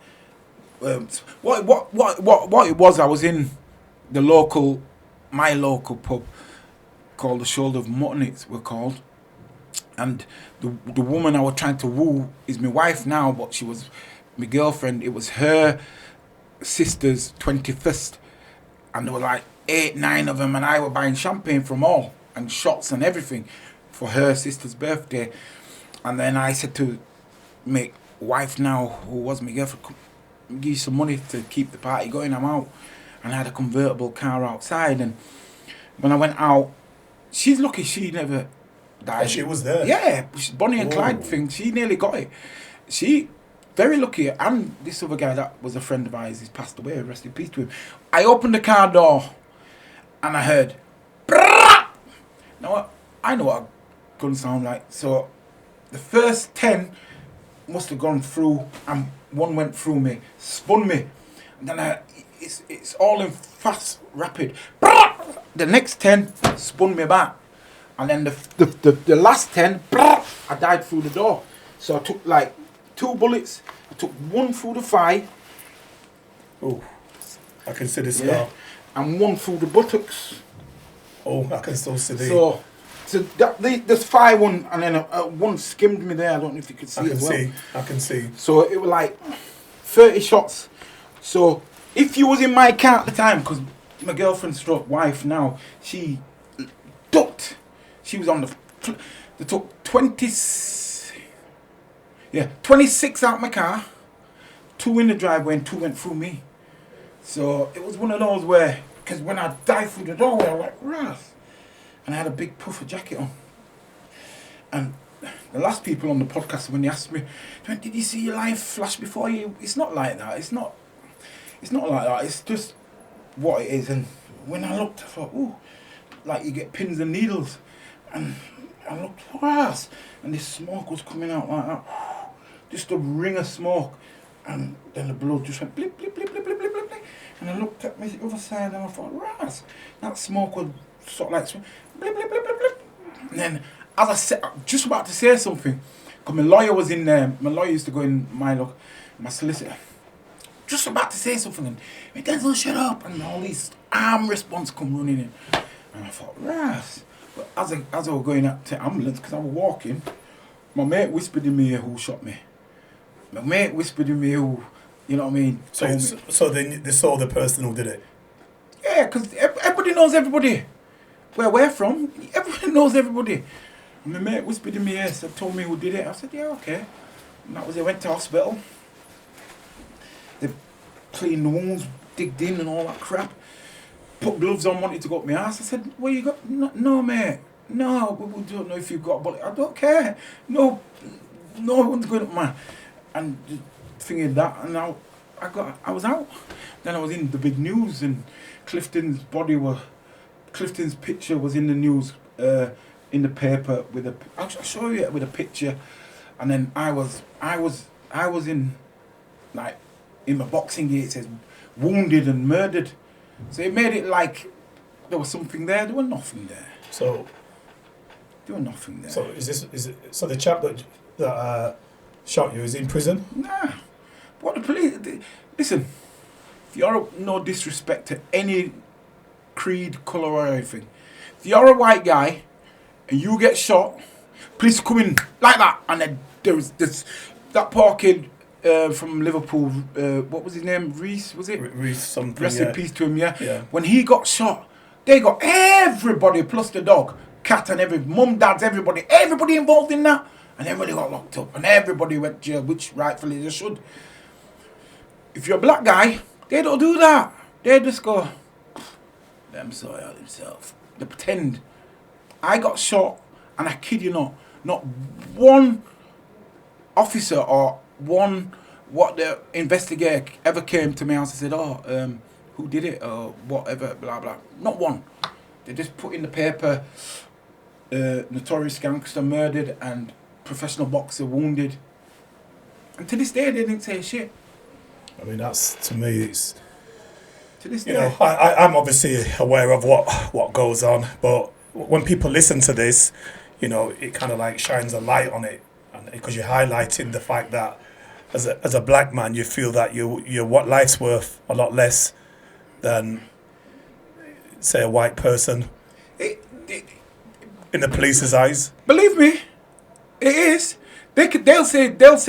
what it was, I was in my local pub called the Shoulder of Mutton, it's we're called. And the woman I was trying to woo is my wife now, but she was my girlfriend. It was her sister's 21st And there were like 8, 9 of them, and I were buying champagne from all, and shots and everything for her sister's birthday. And then I said to my wife now, who was my girlfriend, give you some money to keep the party going, I'm out. And I had a convertible car outside, and when I went out, she's lucky she never died. And she was there? Yeah, Bonnie and Whoa. Clyde thing, she nearly got it. She, very lucky, and this other guy that was a friend of ours, he's passed away, rest in peace to him. I opened the car door, and I heard, brrrr! Now, I know what a gun sound like, so the first 10 must have gone through, and one went through me, spun me, and then it's all in fast, rapid. The next 10 spun me back, and then the last 10, I died through the door. So I took like 2 bullets. I took one through the thigh. Oh, I can see the scar. Yeah, and one through the buttocks. Oh, I can still see the. So there's 5 one, and then one skimmed me there. I don't know if you could see I can as well. see. I can see. So it was like 30 shots. So if you was in my car at the time, because my girlfriend stroke wife now, she ducked. She was on they took 26 out my car, 2 in the driveway and 2 went through me. So it was one of those where, because when I dived through the doorway, I was like, Ras. And I had a big puffer jacket on. And the last people on the podcast, when they asked me, did you see your life flash before you? It's not like that. It's not like that. It's just what it is. And when I looked, I thought, ooh, like you get pins and needles. And I looked, Ras. And this smoke was coming out like that. Just a ring of smoke. And then the blood just went blip, blip, blip, blip, blip, blip, blip, blip. And I looked at the other side and I thought, Ras, that smoke was sort of like blip, blip, blip, blip, blip. And then as I said, just about to say something, because my lawyer was in there. My lawyer used to go in my solicitor. Just about to say something, and hey, Denzil, shut up, and all these arm response come running in. And I thought, Ras. But as I was going up to ambulance, because I was walking, my mate whispered in my ear who shot me. My mate whispered in my ear who, you know what I mean? So they saw the person who did it? Yeah, because everybody knows everybody. Where we're from, everybody knows everybody. And my mate whispered in my ear, told me who did it. I said, yeah, okay. And that was it. Went to hospital. They cleaned the wounds, digged in and all that crap. Put gloves on, wanted to go up my ass. I said, what you got? No, mate. No, we don't know if you've got a bullet. I don't care. No one's going up my... And thinking that, and I was out. Then I was in the big news, and Clifton's picture was in the news, in the paper with a. I'll show you it with a picture, and then I was in, like, in my boxing gear. It says wounded and murdered, so it made it like there was something there. There was nothing there. So. There was nothing there. So is it? So the chap that shot you is in prison? Nah. What the police... Listen, if you're no disrespect to any creed, colour or anything, if you're a white guy and you get shot, police come in like that, and then there's that poor kid from Liverpool, what was his name? Reese, was it? Reese something, Rest in peace to him, yeah. When he got shot, they got everybody plus the dog, cat and mum, dads, everybody involved in that. And everybody got locked up, and everybody went to jail, which rightfully they should. If you're a black guy, they don't do that. They just go, let him sort out himself. They pretend. I got shot, and I kid you not one officer or what the investigator ever came to my house and said, who did it, or whatever, blah, blah. Not one. They just put in the paper, notorious gangster murdered, and professional boxer wounded, and to this day they didn't say shit. I mean, that's, to me, it's, to this day. You know, I'm obviously aware of what goes on, but when people listen to this, you know, it kind of like shines a light on it, and because you're highlighting the fact that as a black man, you feel that your what life's worth a lot less than, say, a white person in the police's eyes. Believe me, it is. They'll say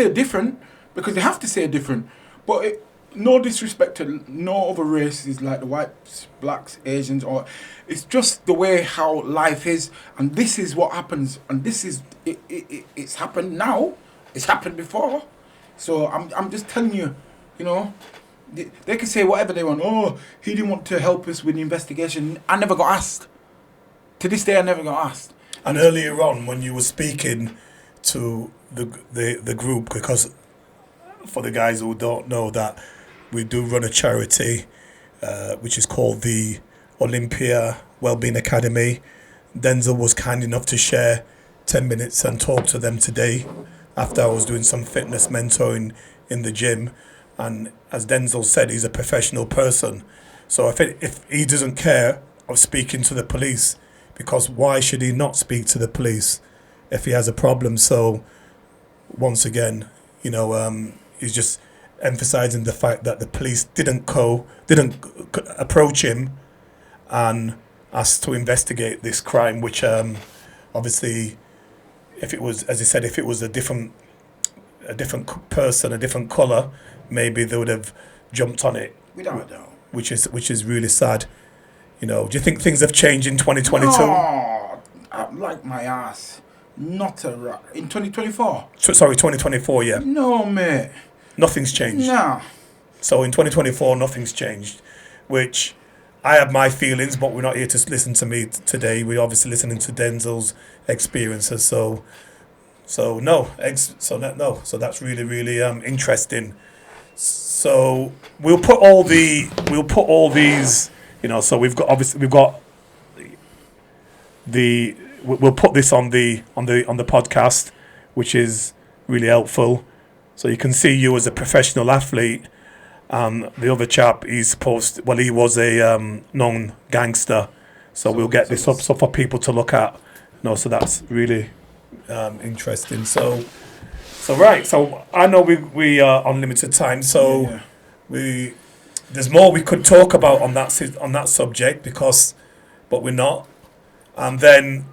different because they have to say different. But no disrespect to no other races like the whites, blacks, Asians, or it's just the way how life is, and this is what happens, and this is it's happened now, it's happened before, so I'm just telling you, you know, they can say whatever they want. Oh, he didn't want to help us with the investigation. I never got asked. To this day, I never got asked. And earlier on, when you were speaking to the group, because for the guys who don't know that we do run a charity, which is called the Olympia Wellbeing Academy. Denzil was kind enough to share 10 minutes and talk to them today after I was doing some fitness mentoring in the gym. And as Denzil said, he's a professional person. So if he doesn't care of speaking to the police, because why should he not speak to the police if he has a problem? So once again, you know, he's just emphasizing the fact that the police didn't approach him and asked to investigate this crime, which obviously, if it was, as he said, if it was a different person, a different colour, maybe they would have jumped on it. Without a doubt. Which is really sad. You know, do you think things have changed in 2022? No, I like my ass. Not in 2024. Sorry, 2024. Yeah. No, mate. Nothing's changed. Nah. So in 2024, nothing's changed, which I have my feelings, but we're not here to listen to me today. We're obviously listening to Denzil's experiences. So that's really, really interesting. So we'll put all these, you know. So we'll put this on the podcast, which is really helpful. So you can see you as a professional athlete. The other chap, he was a known gangster. So we'll get this up so for people to look at. No, so that's really interesting. So I know we are on limited time. So there's more we could talk about on that subject but we're not. And then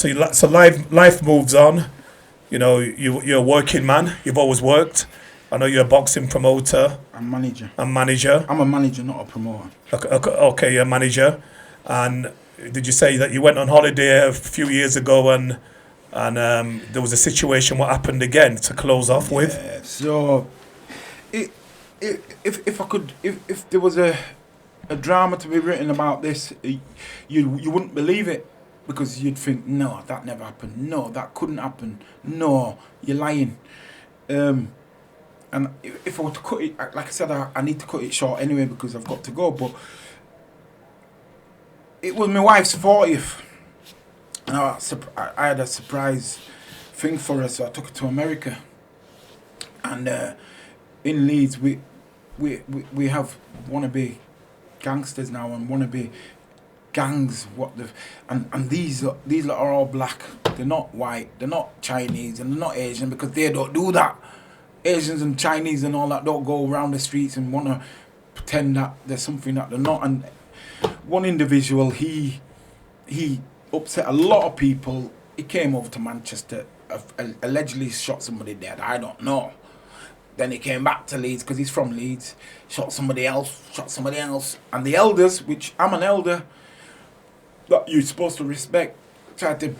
life moves on. You know, you're a working man. You've always worked. I know you're a boxing promoter. I'm manager. I'm a manager, not a promoter. Okay, you're a manager. And did you say that you went on holiday a few years ago and there was a situation? What happened again to close off with? So, if there was a drama to be written about this, you wouldn't believe it. Because you'd think, no, that never happened. No, that couldn't happen. No, you're lying. And if I were to cut it, like I said, I need to cut it short anyway because I've got to go. But it was my wife's 40th. And I had a surprise thing for her, so I took her to America. And in Leeds, we have wannabe gangsters now and wannabe gangs, and these are all black. They're not white, they're not Chinese, and they're not Asian because they don't do that. Asians and Chinese and all that don't go around the streets and want to pretend that there's something that they're not. And one individual, he upset a lot of people. He came over to Manchester, allegedly shot somebody dead. I don't know. Then he came back to Leeds because he's from Leeds, shot somebody else, and the elders, which I'm an elder that you're supposed to respect, tried to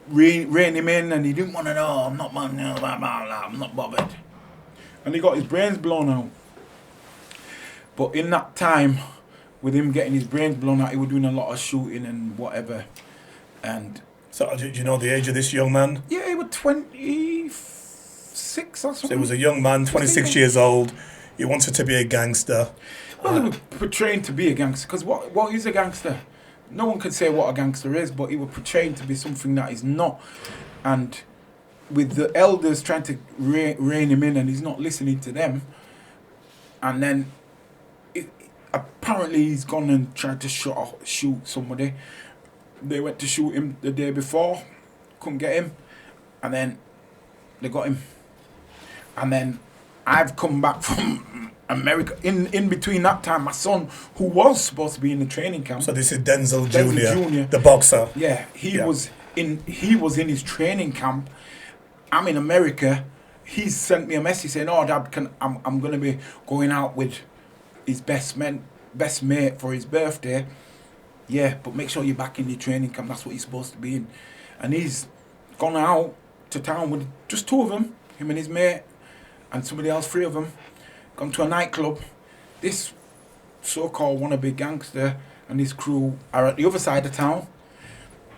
rein him in, and he didn't want to know. I'm not man, blah, blah, blah, I'm not bothered. And he got his brains blown out. But in that time, with him getting his brains blown out, he was doing a lot of shooting and whatever. And so, do you know the age of this young man? Yeah, he was 26 or something. So he was a young man, 26 years old. He wanted to be a gangster. Well, he was portraying to be a gangster, because what is a gangster? No one can say what a gangster is, but he was portraying to be something that he's not. And with the elders trying to rein him in, and he's not listening to them. And then apparently he's gone and tried to shoot somebody. They went to shoot him the day before, couldn't get him, and then they got him. And then I've come back from America. In between that time, my son, who was supposed to be in the training camp. So this is Denzil Jr., the boxer. Yeah, he was in his training camp. I'm in America, he's sent me a message saying, "Oh, Dad, I'm going to be going out with his best mate for his birthday. Yeah, but make sure you're back in your training camp. That's what you're supposed to be in." And he's gone out to town with just two of them, him and his mate, and somebody else, three of them, gone to a nightclub. This so-called wannabe gangster and his crew are at the other side of town,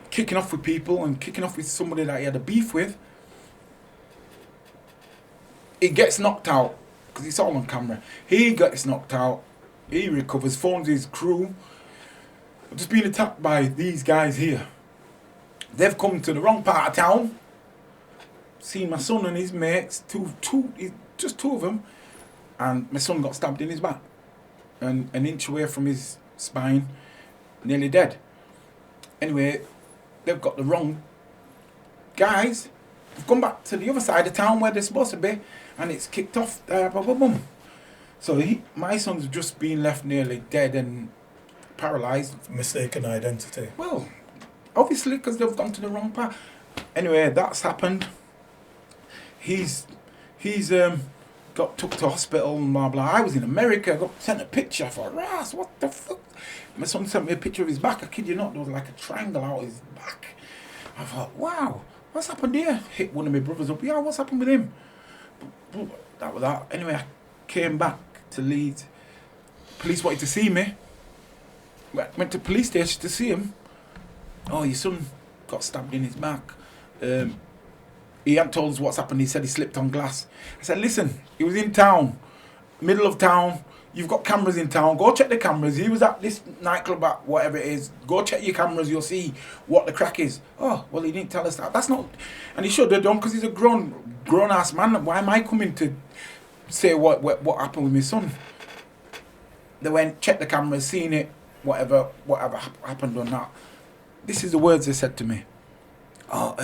kicking off with people and kicking off with somebody that he had a beef with. He gets knocked out, because it's all on camera. He gets knocked out, he recovers, phones his crew. I've just been attacked by these guys here. They've come to the wrong part of town, seen my son and his mates, just two of them, and my son got stabbed in his back, and an inch away from his spine, nearly dead. Anyway, they've got the wrong guys. They've gone back to the other side of town where they're supposed to be, and it's kicked off. Boom. So my son's just been left nearly dead and paralysed. Mistaken identity. Well, obviously, because they've gone to the wrong part. Anyway, that's happened. He's got took to hospital and blah blah. I was in America. I got sent a picture. I thought, Ras, what the fuck? My son sent me a picture of his back. I kid you not, there was like a triangle out his back. I thought, wow, what's happened here? Hit one of my brothers up. Yeah, what's happened with him? That was that. Anyway, I came back to Leeds. Police wanted to see me. Went to police station to see him. Oh, your son got stabbed in his back. He hadn't told us what's happened. He said he slipped on glass. I said, listen, he was in town, middle of town. You've got cameras in town. Go check the cameras. He was at this nightclub at whatever it is. Go check your cameras. You'll see what the crack is. Oh, well, he didn't tell us that. That's not... And he should have done, because he's a grown-ass man. Why am I coming to say what happened with my son? They went, check the cameras, seen it, whatever happened on that. This is the words they said to me. Oh,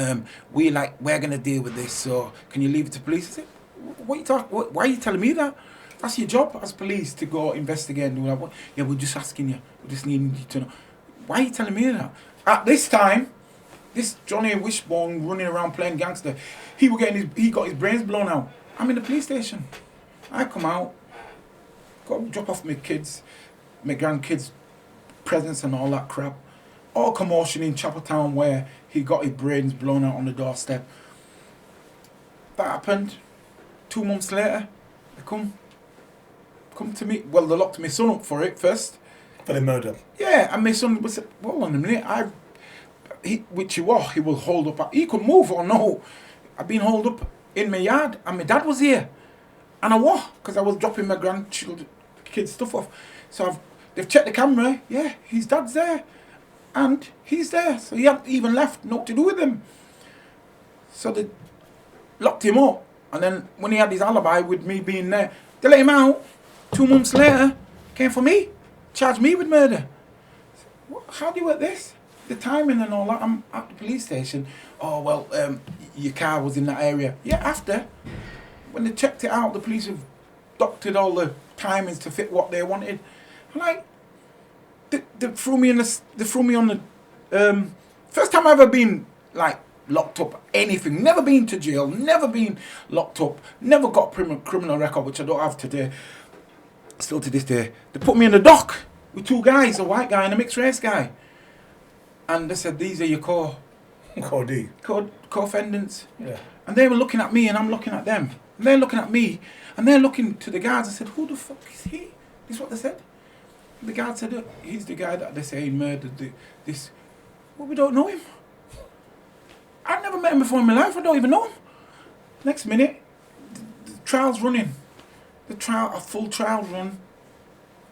we're going to deal with this, so can you leave it to police? I said, why are you telling me that? That's your job as police, to go investigate and do that. Yeah, we're just asking you. We just need you to know. Why are you telling me that? At this time, this Johnny Wishbone running around playing gangster, he got his brains blown out. I'm in the police station. I come out, go drop off my kids, my grandkids' presents and all that crap. All commotion in Chapeltown where he got his brains blown out on the doorstep. That happened. 2 months later, they come to me. Well, they locked my son up for it first. For the murder? Yeah, and my son was, well, hold on a minute, he will hold up. He could move or no. I've been holed up in my yard, and my dad was here. And I was, because I was dropping my kids' stuff off. So they've checked the camera. Yeah, his dad's there. And he's there. So he hadn't even left, nothing to do with him. So they locked him up. And then when he had his alibi with me being there, they let him out. 2 months later, came for me. Charged me with murder. How do you work this? The timing and all that. I'm at the police station. Oh, well, your car was in that area. Yeah, after. When they checked it out, the police have doctored all the timings to fit what they wanted. I'm like, they threw me on the first time I've ever been like locked up, anything. Never been to jail, never been locked up, never got criminal record, which I don't have today. Still to this day. They put me in the dock with 2 guys, a white guy and a mixed race guy. And they said, these are your co-defendants. Yeah. And they were looking at me and I'm looking at them. And they're looking at me and they're looking to the guards. I said, who the fuck is he? This is what they said. The guard said, he's the guy that they say murdered this. Well, we don't know him. I've never met him before in my life. I don't even know him. Next minute, the trial's running. A full trial run.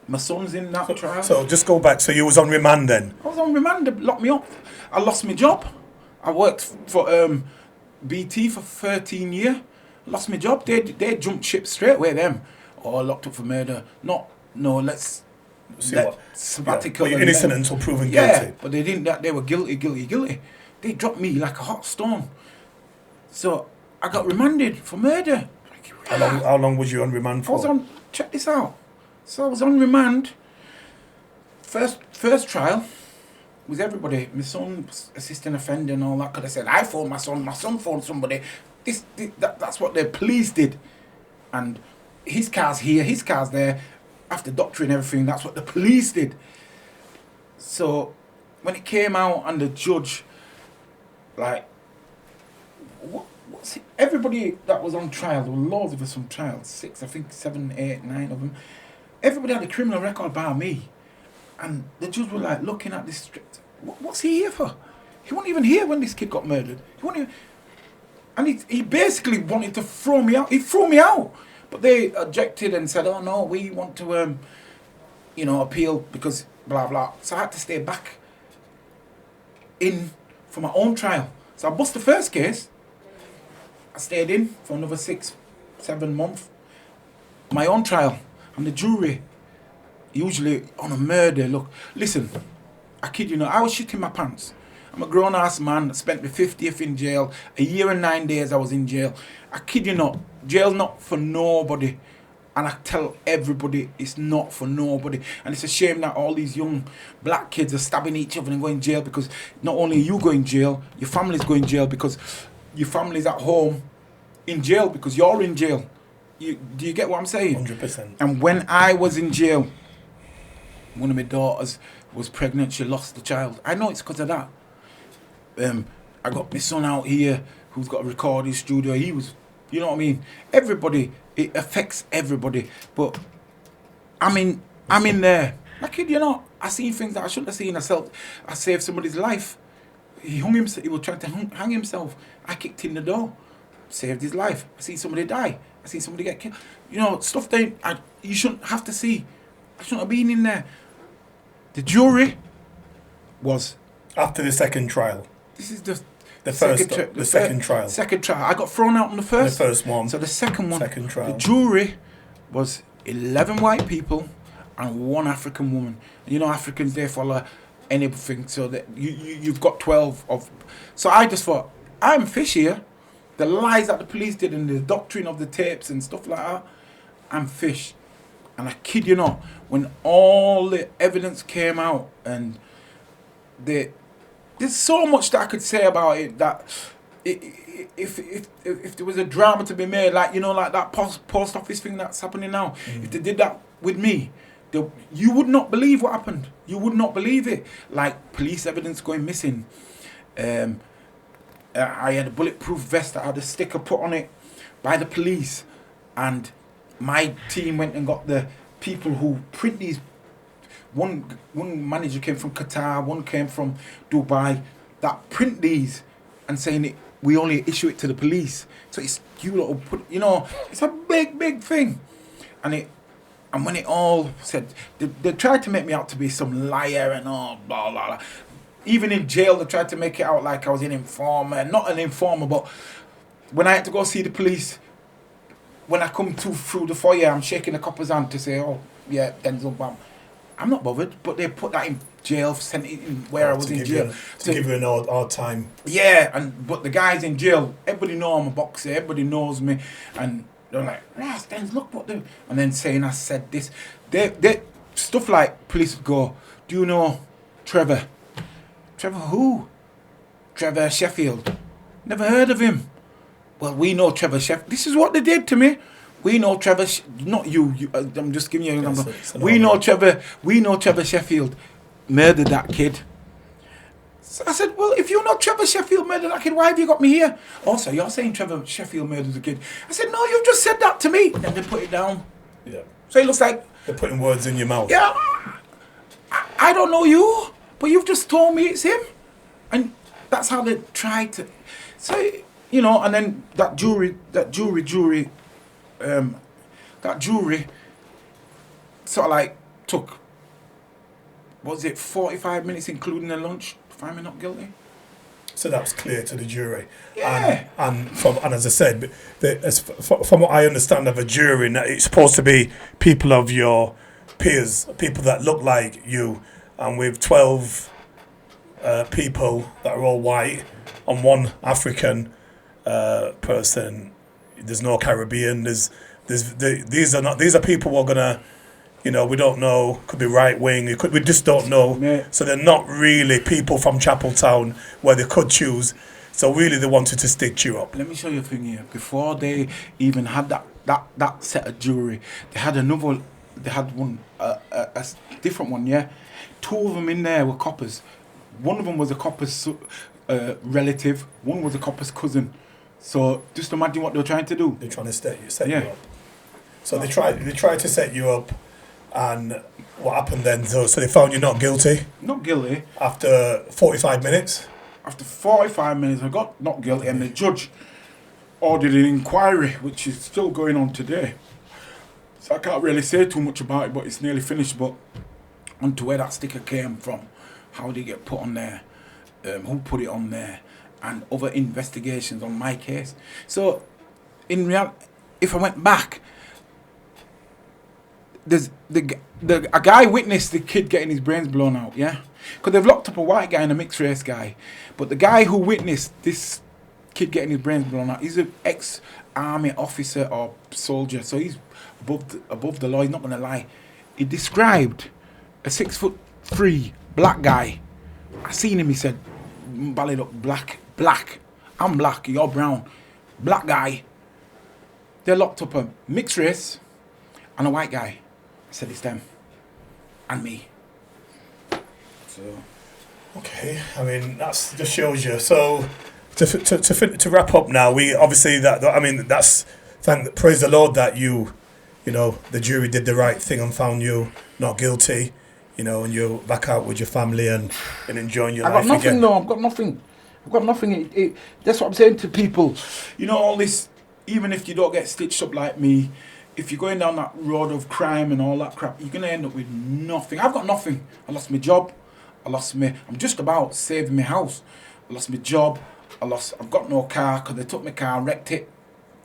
My son's in that trial. So just go back. So you was on remand then? I was on remand. They locked me up. I lost my job. I worked for BT for 13 years. Lost my job. They jumped ship straight away, them. Oh, locked up for murder. Let's... See what? Sabbatical. Yeah. Innocent until proven guilty. Yeah, but they didn't. They were guilty. They dropped me like a hot stone. So I got remanded for murder. How long was you on remand for? Check this out. So I was on remand. First trial was everybody. My son, assistant offender and all that. Because I said, I phoned my son phoned somebody. That's what the police did. And his car's here, his car's there. After doctoring everything, that's what the police did. So when it came out and the judge, like, what's it? Everybody that was on trial, there were loads of us on trial, 6, I think 7, 8, 9 of them. Everybody had a criminal record bar me. And the judge was like looking at this, what's he here for? He wasn't even here when this kid got murdered. He wasn't even, and he basically wanted to throw me out. He threw me out. But they objected and said, oh no, we want to, appeal because blah, blah. So I had to stay back in for my own trial. So I bust the first case. I stayed in for another 6, 7 months. My own trial. And the jury, usually on a murder, look, listen, I kid you not, I was shitting my pants. I'm a grown-ass man that spent my 50th in jail. A year and 9 days I was in jail. I kid you not, jail's not for nobody. And I tell everybody it's not for nobody. And it's a shame that all these young black kids are stabbing each other and going in jail, because not only you go in jail, your family's going in jail because your family's at home in jail because you're in jail. Do you get what I'm saying? 100%. And when I was in jail, one of my daughters was pregnant. She lost the child. I know it's because of that. I got my son out here who's got a recording studio. He was, you know what I mean? Everybody, it affects everybody. But I'm in there. I kid you not. I seen things that I shouldn't have seen. I saved somebody's life. He hung himself. He was trying to hang himself. I kicked in the door, saved his life. I seen somebody die. I seen somebody get killed. You know, stuff that you shouldn't have to see. I shouldn't have been in there. The jury was After the second trial. This is the second trial. Second trial. I got thrown out on the first. The first one. So the second one. Second trial. The jury was 11 white people and 1 African woman. You know, Africans, they follow anything. So that you've got 12 of. So I just thought, I'm fish here. The lies that the police did and the doctrine of the tapes and stuff like that, I'm fish. And I kid you not, when all the evidence came out and there's so much that I could say about it, that if there was a drama to be made, like, you know, like that post office thing that's happening now, if they did that with me, you would not believe what happened. You would not believe it. Like police evidence going missing. I had a bulletproof vest that had a sticker put on it by the police, and my team went and got the people who print these. One manager came from Qatar, one came from Dubai, that print these and saying it. We only issue it to the police, so it's you lot will put. You know, it's a big thing, and when it all said, they tried to make me out to be some liar and all blah blah blah. Even in jail, they tried to make it out like I was an informer. Not an informer, but when I had to go see the police, when I come through the foyer, I'm shaking the copper's hand to say, oh, yeah, Denzil Browne. I'm not bothered, but they put that in jail, sent it in where I was in jail. To give you an odd time. Yeah, but the guys in jail, everybody know I'm a boxer, everybody knows me, and they're like, Ras, Denz, look what they... And then saying I said this. They stuff like police would go, do you know Trevor? Trevor who? Trevor Sheffield. Never heard of him. Well, we know Trevor Sheffield. This is what they did to me. We know Trevor, not you. I'm just giving you a number. We know Trevor Sheffield murdered that kid. So I said, well, if you know Trevor Sheffield murdered that kid, why have you got me here? Also, you're saying Trevor Sheffield murdered the kid. I said, no, you've just said that to me. And then they put it down. Yeah. So it looks like... They're putting words in your mouth. Yeah. I don't know you, but you've just told me it's him. And that's how they tried to... So, you know, and then that jury sort of like took, what was it, 45 minutes including the lunch to find me not guilty. So that was clear to the jury. Yeah. And as I said, from what I understand of a jury, it's supposed to be people of your peers, people that look like you, and with 12 people that are all white and 1 African person. There's no Caribbean. These are people we're gonna, you know, we don't know. Could be right wing. We just don't know. Yeah. So they're not really people from Chapeltown where they could choose. So really, they wanted to stitch you up. Let me show you a thing here. Before they even had that set of jewelry, they had another. They had one, a different one. Yeah, two of them in there were coppers. One of them was a copper's relative. One was a copper's cousin. So just imagine what they were trying to do. They're trying to set you up. So they tried to set you up, and what happened then? So they found you not guilty. Not guilty. After 45 minutes. After 45 minutes, I got not guilty, and the judge ordered an inquiry, which is still going on today. So I can't really say too much about it, but it's nearly finished. But onto where that sticker came from, how did it get put on there, who put it on there, and other investigations on my case. So, in reality, if I went back, there's a guy witnessed the kid getting his brains blown out, yeah? Because they've locked up a white guy and a mixed race guy. But the guy who witnessed this kid getting his brains blown out, he's an ex-army officer or soldier, so he's above the law, he's not going to lie. He described a 6'3" black guy. I seen him, he said, ballad up, black. I'm black, you're brown. Black guy. They locked up a mixed race and a white guy. I said, it's them. And me. So. Okay, I mean, that's just shows you. So, to wrap up now, we obviously praise the Lord that you know, the jury did the right thing and found you not guilty, you know, and you're back out with your family and enjoying your life again. I've got nothing. That's what I'm saying to people. You know, all this, even if you don't get stitched up like me, if you're going down that road of crime and all that crap, you're going to end up with nothing. I've got nothing. I lost my job. I'm just about saving my house. I lost my job. I've got no car because they took my car, wrecked it.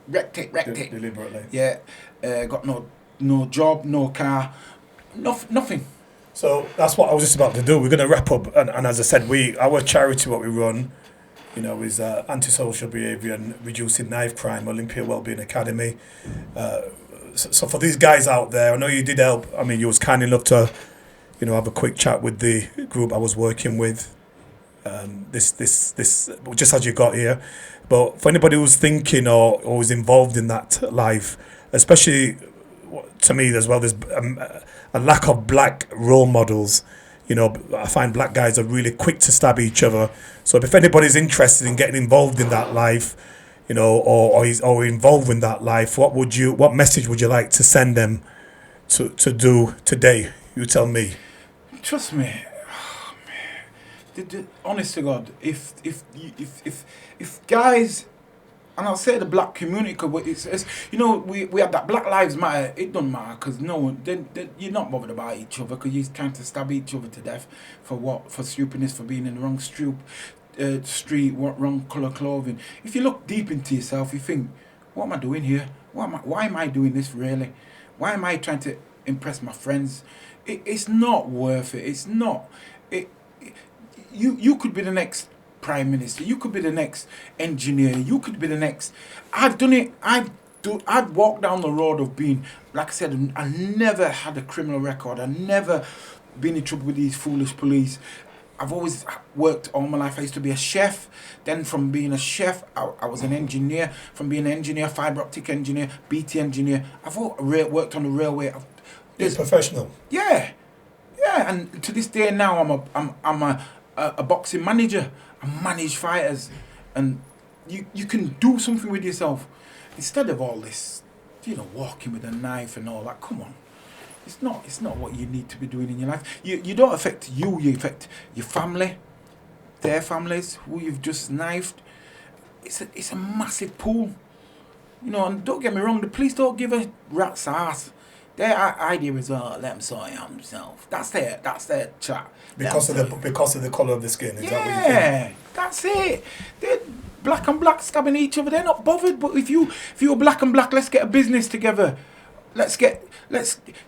Deliberately. Yeah. Got no job, no car, nothing. So that's what I was just about to do. We're going to wrap up. And as I said, our charity, what we run, you know, is antisocial behaviour and reducing knife crime, Olympia Wellbeing Academy. So for these guys out there, I know you did help. I mean, you was kind enough to, you know, have a quick chat with the group I was working with. This just as you got here. But for anybody who's thinking or is involved in that life, especially to me as well, there's a lack of black role models. You know, I find black guys are really quick to stab each other. So if anybody's interested in getting involved in that life, you know, or involved in that life, what message would you like to send them to do today? You tell me. Trust me. Honest to God, if guys, and I'll say the black community, because it's you know, we have that Black Lives Matter. It don't matter because no one, you're not bothered about each other because you're trying to stab each other to death for what? For stupidness, for being in the wrong street, wrong colour clothing. If you look deep into yourself, you think, what am I doing here? Why am I doing this really? Why am I trying to impress my friends? It's not worth it. It's not. You could be the next Prime Minister. You could be the next engineer. You could be the next. I've done it. I've walked down the road of being, like I said, I never had a criminal record. I never been in trouble with these foolish police. I've always worked all my life. I used to be a chef. Then from being a chef, I was an engineer. From being an engineer, fibre optic engineer, BT engineer. I've worked on the railway. You're professional. Yeah. And to this day now, I'm a boxing manager. I manage fighters, and you can do something with yourself instead of all this, you know, walking with a knife and all that. Come on, it's not what you need to be doing in your life. You don't affect you affect your family, their families who you've just knifed. It's a massive pool, you know. And don't get me wrong, the police don't give a rat's ass. Their idea is, let them sort it out themselves. That's their chat. Because of the colour of the skin. Is that what you think? Yeah, that's it. They're black and black stabbing each other. They're not bothered. But if you're black and black, let's get a business together.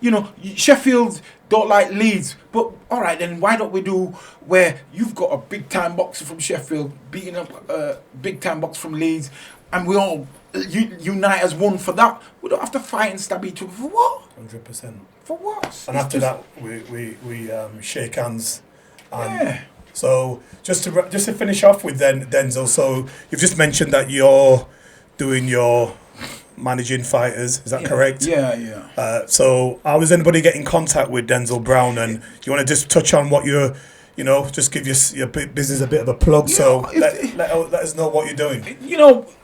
You know, Sheffield don't like Leeds, but all right then, why don't we do where you've got a big time boxer from Sheffield beating up a big time boxer from Leeds, and we all unite as one for that. We don't have to fight and stab each other for what? 100%. For what? And after that, we shake hands and So just to finish off with Denzil. So you've just mentioned that you're doing your managing fighters. Is that correct? Yeah. So how does anybody get in contact with Denzil Browne? And do you want to just touch on what you're, just give your business a bit of a plug? So let us know what you're doing.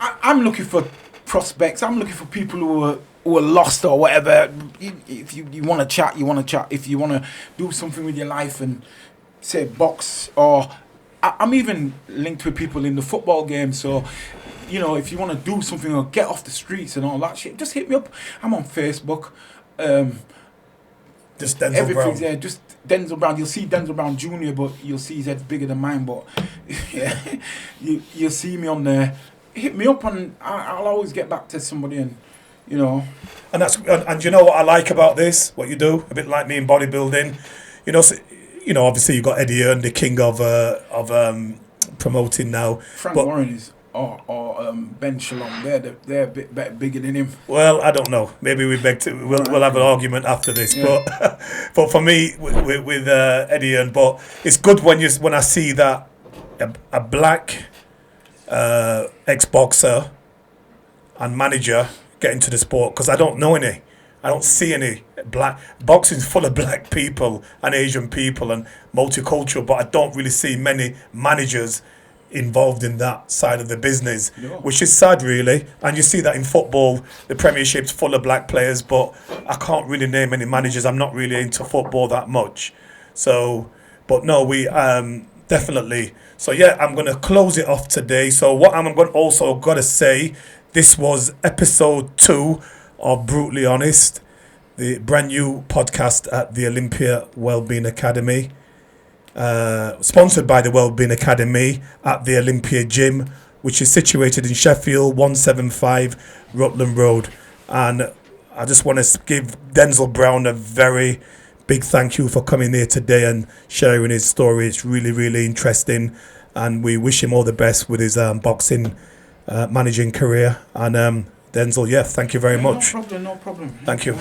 I'm looking for prospects. I'm looking for people who are lost or whatever. If you want to chat, you want to chat. If you want to do something with your life and say box, or I'm even linked with people in the football game. So, if you want to do something or get off the streets and all that shit, just hit me up. I'm on Facebook. Just Denzil Browne. Yeah, just Denzil Browne. You'll see Denzil Browne Jr., but you'll see his head's bigger than mine. But yeah, you'll see me on there. Hit me up and I'll always get back to somebody and. And you know what I like about this, what you do, a bit like me in bodybuilding, obviously you've got Eddie Earn, the king of promoting now. Frank Warren is or Ben Shalom, they're a bit bigger than him. Well, I don't know. Maybe we'll have an argument after this. Yeah. But for me with Eddie Earn, but it's good when I see that a black ex-boxer and manager get into the sport, because I don't know any. I don't see any black. Boxing's full of black people and Asian people and multicultural, but I don't really see many managers involved in that side of the business, which is sad, really. And you see that in football, the Premiership's full of black players, but I can't really name any managers. I'm not really into football that much. So, but no, we definitely. So yeah, I'm going to close it off today. So what I'm also got to say, this was episode 2 of Brutally Honest, the brand new podcast at the Olympia Wellbeing Academy, sponsored by the Wellbeing Academy at the Olympia Gym, which is situated in Sheffield, 175 Rutland Road. And I just want to give Denzil Browne a very big thank you for coming here today and sharing his story. It's really, really interesting, and we wish him all the best with his boxing managing career. And Denzil, thank you very much. No problem. Thank you.